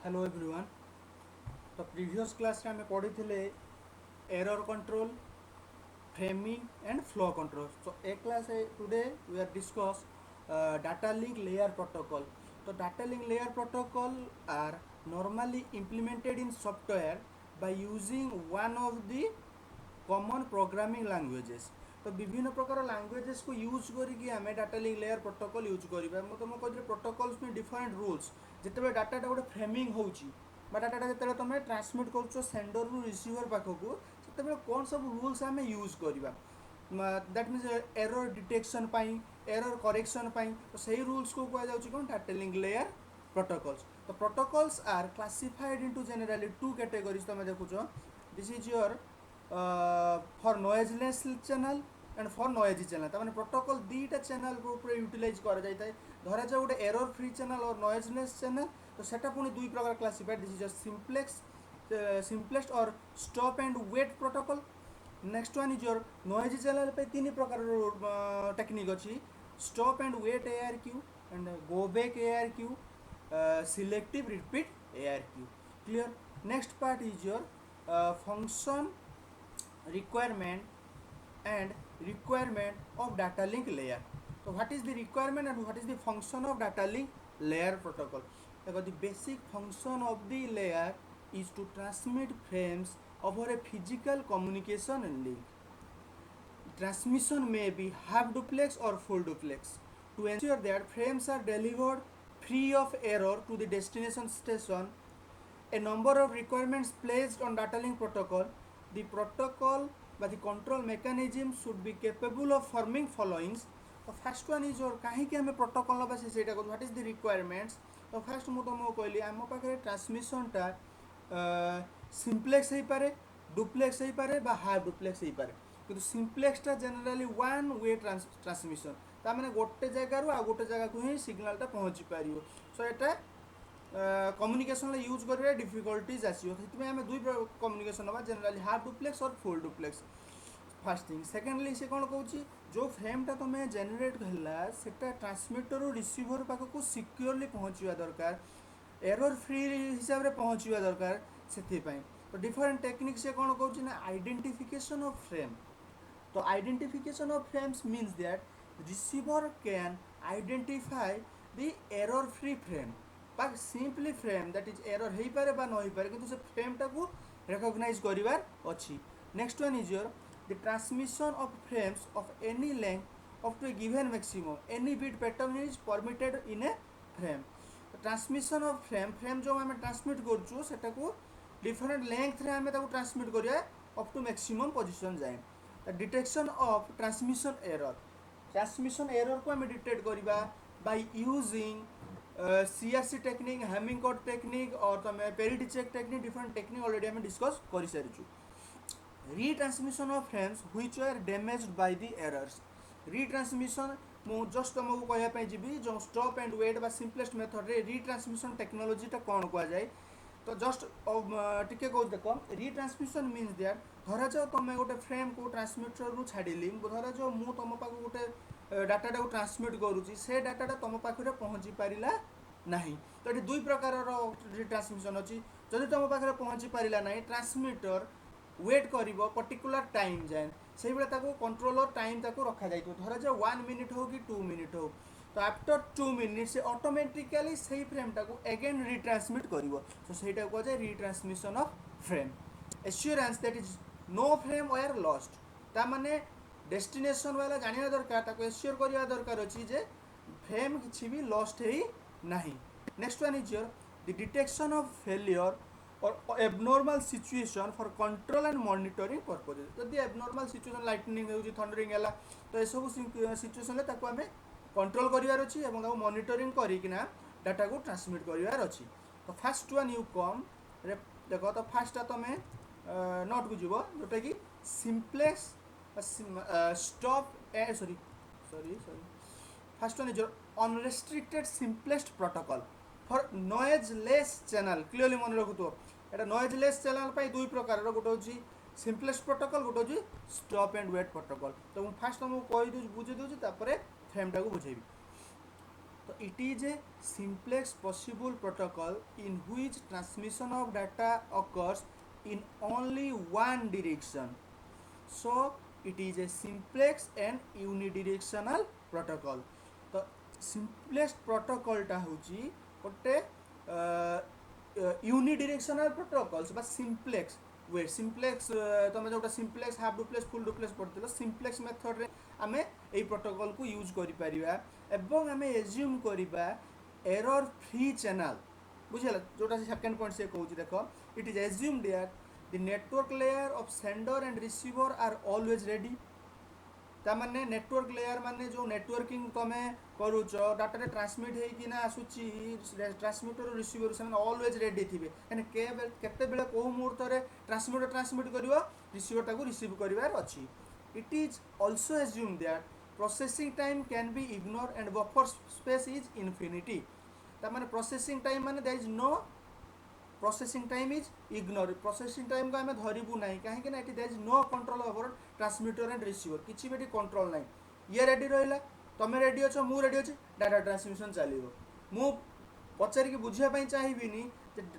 Hello everyone. तो previous class रे हमें पढ़ी थिले error control, framing and flow control. So ए class today we are discuss data link layer protocol. So data link layer protocol are normally implemented in software by using one of the common programming languages. तो विभिन्न प्रकार languages को use करके आम data link layer protocol use करा। मुझे तुमको कहते प्रोटोकॉल्स में डिफरेंट रूल्स जिते डाटाटा गोटे फ्रेमिंग होची डाटा जो तुम ट्रांसमिट कर सेंडर रु रिसीवर पाखक से कौन सब रूल्स आम यूज करवा that means error detection error correction तो सही रूल्स को कहुच्छे कौन डाटा लिंक लेयर प्रोटोकॉल्स। तो protocols are classified into generally two categories तुम देखुच this is your for noiseless channel and for noisy channel. तमाने प्रोटोकॉल दीटा चैनल ऊपर यूटिलाइज करा जाए धरा जाए गोटे एरर फ्री चैनल और नॉइजलेस चैनल तो सेटा पुणी दुई प्रकार क्लासिफाइड दिस इज सिंपलेस्ट और stop and wait protocol. Next one is your noisy channel पे तीन प्रकार टेक्निक अच्छी stop and wait ARQ and go back ARQ selective repeat ARQ clear. Next part is your function requirement and requirement of data link layer. So what is the requirement and what is the function of data link layer protocol? Because the basic function of the layer is to transmit frames over a physical communication link. Transmission may be half duplex or full duplex. To ensure that frames are delivered free of error to the destination station, a number of requirements placed on data link protocol. The protocol by the control mechanism should be capable of forming followings. The first one is your कहीं हमें protocol ना बस इसे what is the requirements. तो first मुझे तुमको कहली आम पाखे ट्रांसमिशन टा सिंप्लेक्स हो पारे डुप्लेक्स हो पारे बा हाफ डुप्लेक्स हो पारे किंतु सिंप्लेक्सटा जनरली वन वे ट्रांसमिशन तार गोटे जगार आ गोटे जगह को ही सिग्नालटा पहुँची पार। सो एटा कम्युनिकेशन यूज कर डिफिकल्टीज आसो से आम दुई कम्युनिकेशन ना जनरली हाफ डुप्लेक्स और full duplex fast thing. Secondly से कौन कौन जो फ्रेमटा तुम जेनेट है सेटा ट्रांसमिटर और रिसीवर पाखक सिक्योरली पहुँचवा दरकार एरर फ्री हिसाब से पहुँचवा दरकार से तो डिफरेंट टेक्निक से कौन कौन ना आइडेंटिफिकेशन ऑफ फ्रेम। तो identification of frames means that receiver can identify the error free frame but simply frame that is error हो पारे बा न पारे किंतु से फ्रेमटा को रिकॉग्नाइज करिवार अछि। Next one is your the transmission of frames of any length of to a given maximum any bit pattern is permitted in a frame. Transmission of frame जो आम ट्रांसमिट करूँ सेटा को डिफरेंट लेंथ रे आम transmit करिया up to maximum position जाए। Detection of transmission error को आम डिटेक्ट करवा by using CRC technique Hamming code technique और तुम parity check technique different technique already आम डिस्कस कर सारी। Retransmission of frames which are damaged by the errors. Retransmission मु जस्ट तुमको कहवाई जी जो स्टॉप एंड वेट बा सिंपलेस्ट मेथड रे रीट्रांसमिशन टेक्नोलोजीटा कौन कहुए तो जस्ट टिके कह देख रीट्रांसमिशन मीन्स दैट धरा जाओ तुम गोटे फ्रेम को ट्रांसमिटर रु छाड़ी धरा जाओ मु तुम पाक गोटे डाटा को ट्रांसमिट करुँची से डाटा तुम पाखे पहुँची पारा ना। तो ये दुई प्रकार रिट्रांसमिशन अच्छी जदि तुम पाखे पहुँची पारा ना ट्रांसमिटर वेट कर पर्टिकुलर टाइम जाए से भाई कंट्रोलर टाइम रखा जाए धरा जाए 1 मिनिट हो कि 2 मिनिट हो तो आफ्टर 2 मिनिट से ऑटोमेटिकली से फ्रेमटा को अगेन रिट्रांसमिट कर तो सही कहुए retransmission of frame. Assurance that is no frame were lost ताने डेस्टिनेशन वाला जाना दरकार एश्योर करवा दरकार अच्छी जे फ्रेम किसी भी लॉस्ट है ना। Next one is your the detection of failure और abnormal situation for control and monitoring purposes. जदि एबनॉर्मल सिचुएशन लाइटनिंग हो थंडरिंग है तो यह सब सिचुएशन आम कंट्रोल करार अच्छी और मॉनिटरिंग करना डाटा को ट्रांसमिट करार अच्छी। तो फास्ट वन यू कम देख तो फास्टा तुम नोट को जीव जोटा कि simplex stop sorry sorry sorry fast one is unrestricted simplest protocol for noiseless channel. Clearly मन रखु ये नॉइजलेस चैनल दुई प्रकार गोटे हूँ सिंपलेस्ट प्रोटोकॉल गोटे हूँ स्टॉप एंड वेट प्रोटोकॉल। तो मुझे फास्ट तुमको कही दूँ बुझे दूसरी फ्रेमटा को बुझेबी। तो it is a simplest possible protocol in which transmission of data occurs in only one direction. So it is a simplex and unidirectional protocol. तो simplest protocol टा होची गोटे यूनिडिरेक्शनल प्रोटोकॉल्स बा सिंप्लेक्स वे सिंप्लेक्स तुम जो simplex half duplex full duplex पढ़ते simplex method रे आम ये प्रोटोकॉल को यूज करिपरिबा एवं आम एज्यूम करिबा एरर फ्री चैनल बुझेला जोटा सेकंड पॉइंट से कहूँ देख it is assume that the network layer of sender and receiver are always ready तामाने नेटवर्क लेयर माने जो नेटवर्किंग तमे करूच डाटा ट्रांसमिट होना आसूची ट्रांसमिटर रिसीवर से ऑलवेज रेडी थे केते बेले को मुहूर्त ट्रांसमिटर ट्रांसमिट कर रिसीवर टाको रिसीव करार अच्छी it is also assume that processing time can be ignore and buffer space is infinity तामाने प्रोसेसिंग टाइम माने there is no processing time is ignore processing time को आम धरबू ना कहीं there is no control over transmitter and receiver किसी भी control ना ये रेडी रहा तुम रेडी अच्छ मु रेडी अच्छे डाटा ट्रांसमिशन चलो मु पचारिक बुझापी चाहिए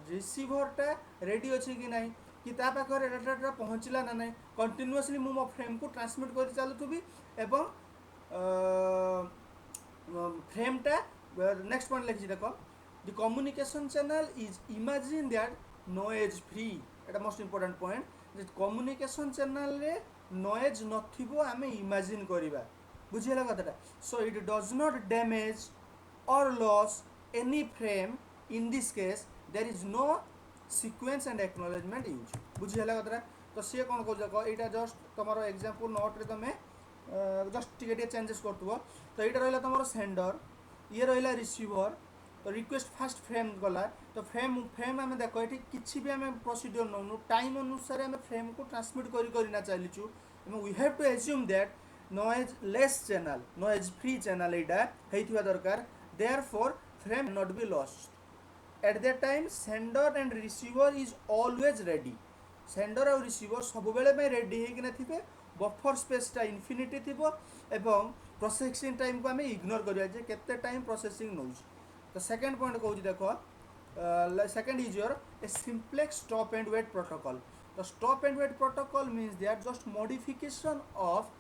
रिसीवरटा रेडी अच्छे कि ना कि पाखे डाटा पहुँचला ना ना कंटिन्यूअसली मु मो फ्रेम को ट्रांसमिट कर चलुथी एवं फ्रेमटा नेक्स्ट पॉइंट लिखी देख the communication channel is imagine that noise free एटा मोस्ट इम्पोर्टेंट पॉइंट जे कम्युनिकेशन चैनल रे नॉइज नथिबो आमे इमेजिन करिबा बुझिला कथाटा so it does not damage और loss any frame in this case there is no sequence and acknowledgement use बुझिला कथाटा तो से कोन को जको एटा जस्ट तमरो एग्जांपल नोट रे तमे जस्ट टिके चेंजेस करतबो तो एटा रहला तमरो सेंडर ये रहला रिसीवर तो रिक्वेस्ट फास्ट फ्रेम गला तो फ्रेम आम देख ये किसी भी आम प्रोसीड्योर नौ टाइम अनुसार आम फ्रेम को ट्रांसमिट करना चलीचु we have to assume that noiseless channel noise free channel यहाँ दरकार therefore frame not be lost at that time sender and receiver is always ready sender और रिसीवर सब बेले रेडी होना थे बफर स्पेसटा इनफिनिटी थी एवं प्रोसेसिंग टाइम को आम इग्नोर करिया जे केते टाइम प्रोसेसिंग नौ तो सेकेंड पॉइंट कहूँ देख second is your a simplex stop and wait protocol तो stop and wait protocol means that just modification of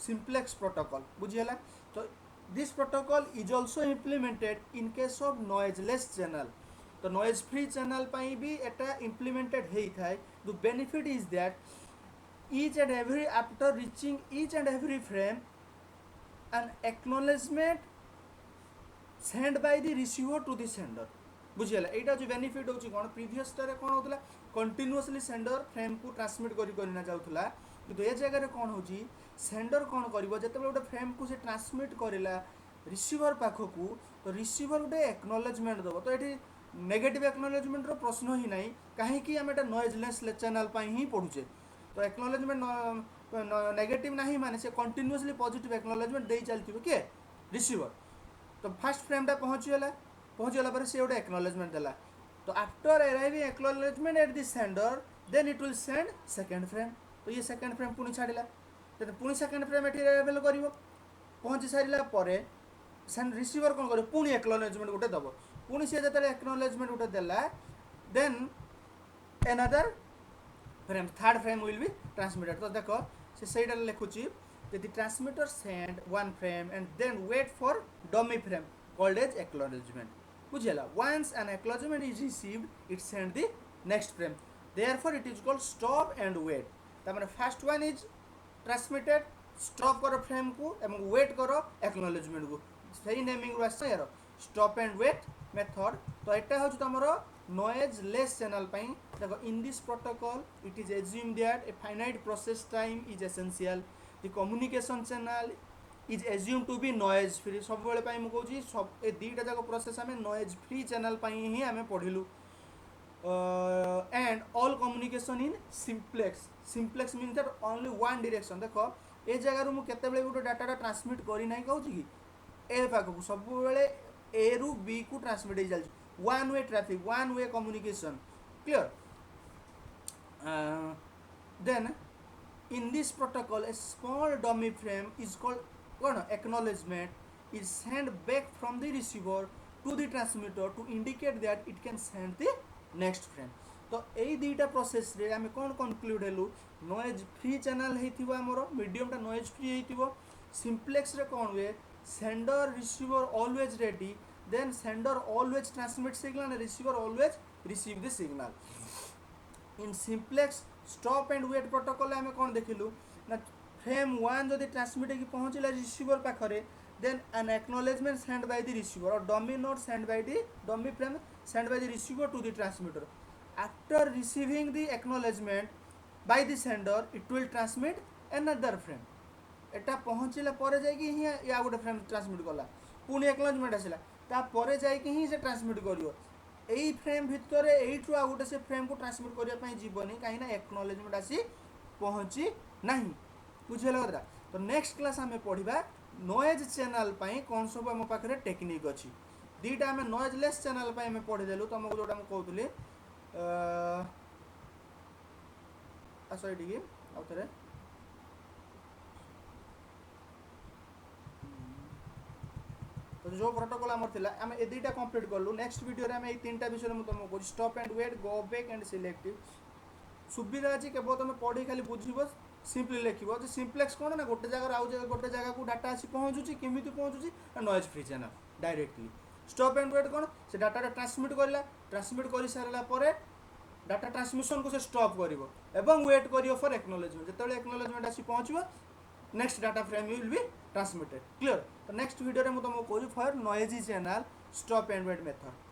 simplex protocol बुझीगला तो this protocol is also implemented in case of noiseless channel तो noise free channel भी एटा implemented होता है the benefit is that each and every after reaching each and every frame an acknowledgement sent by the receiver to the sender बुझीगला यहाँ जो benefit होची कौन previous टारे कौन होता कंटिन्यूअसली सेंडर फ्रेम को ट्रांसमिट करना चाहूला कि ये जगह कौन होची सेंडर कौन करिवो जते गोटे फ्रेम को से ट्रांसमिट करेला रिसीवर पाखकू तो रिसीवर गोटे एक्नॉलेजमेंट दबो तो ये नेगेटिव एक्नॉलेजमेंट रो प्रश्न ही नहीं कहीं आम एटा नॉइजलेस चैनल ही पढ़ुचे तो एक्नॉलेजमेंट नेगेटिव नहीं माने से कंटिन्यूअसली पॉजिटिव एक्नॉलेजमेंट दे चलती किए रिसीवर तो फर्स्ट फ्रेमटा पहुँचीगला पर से गोटे एक्नॉलेजमेंट देला तो after arriving acknowledgement at the sender then it will send second frame तो ये सेकेंड फ्रेम पुणी छाड़ा तो पुणी सेकेंड फ्रेम ये अवेलेबल कर पहुँची सारापर रिसीवर कौन कर पुणी एक्नॉलेजमेंट गोटे दब पुणी सी जो एक्नॉलेजमेंट गोटे देला then another frame third frame will be transmitted तो देख से लिखुची the transmitter send one frame and then wait for dummy frame called as acknowledgement बुझेला once an acknowledgement is received it send the next frame therefore it is called stop and wait तामाने first one is transmitted stop करो frame को एवं wait करो acknowledgement को सही naming रास्ता यार stop and wait method तो एटा हो तमरो noise less channel पाई देखो in this protocol it is assumed that a finite process time is essential the communication channel is assumed to be noise free सब बेले पाई मु कहूची सब ए दीटा जाक प्रोसेस हमें noise free channel पाई ही हमें पढ़िलु and all communication in simplex means that only one direction देखो ए जगह मु केते बेले गोटे डाटा ट्रांसमिट करी नाही कहूची कि ए पाखु सब बेले ए रु बी को ट्रांसमिट हो जाल one way traffic one way communication clear then in this protocol a small dummy frame is called acknowledgement is sent back from the receiver to the transmitter to indicate that it can send the next frame. तो यही दुईटा process रे आम कौन conclude हेलु noise free channel होइथिबो हमरो मीडियमटा नॉइज फ्री होइथिबो सिंप्लेक्स रे कौन हुए sender receiver always ready then sender always transmit signal and receiver always receive the signal in simplex stop and wait protocol आम कौन देखिलु ना फ्रेम 1 जदि ट्रांसमिट की पहुंचला रिसीवर पाखरे then an acknowledgement sent by the receiver or dummy node sent by the dummy frame sent by the receiver to the transmitter. After receiving the acknowledgement by the sender it will transmit another frame. एटा पहुँचला पर जाइए ही या गोटे frame transmit कला पुणी acknowledgement आसला तापर जाइए ही से ट्रांसमिट करियो एई फ्रेम भितर एइठु आ गोटे से फ्रेम को ट्रांसमिट करिया पई जीवनी काहे ना एक्नोलेजमेंट आसी पहुँची नहीं बुझेला कथा तो नेक्स्ट क्लास आमे पढ़िबा नॉइज चैनल पाई कौन सब आम पाखे टेक्निक अच्छी दीटा आम नॉइजलेस चैनल पाई आम पढ़ीदेलु तुमको जोटा मुझे कहूली आस ये आउ थे तो जो प्रोटोकॉल आम थी आम ए दुईटा कंप्लीट कलु नेक्स्ट वीडियो आम ये तीन विषय में तुमको कहूँ stop and wait go back and selective सुविधा अच्छी केवल तुम पढ़ी खाली बुझब सिंपली लिखो जो सिंप्लेक्स कौन ना गोटे जगह आउ गोटे जगह को डाटा आसी पहुँचुची केमी पहुँचुची noise free channel directly stop and wait कौन से डाटा ट्रांसमिट करला ट्रांसमिट कर सारा पर डाटा ट्रांसमिशन को से स्टॉप कर वेट कर फॉर एक्नोलेजमेंट जो एक्नोलेजमेंट आसी पहुँचो next data frame will be transmitted clear तो नेक्स्ट वीडियो में तुमको कहूँ for noisy channel stop and wait method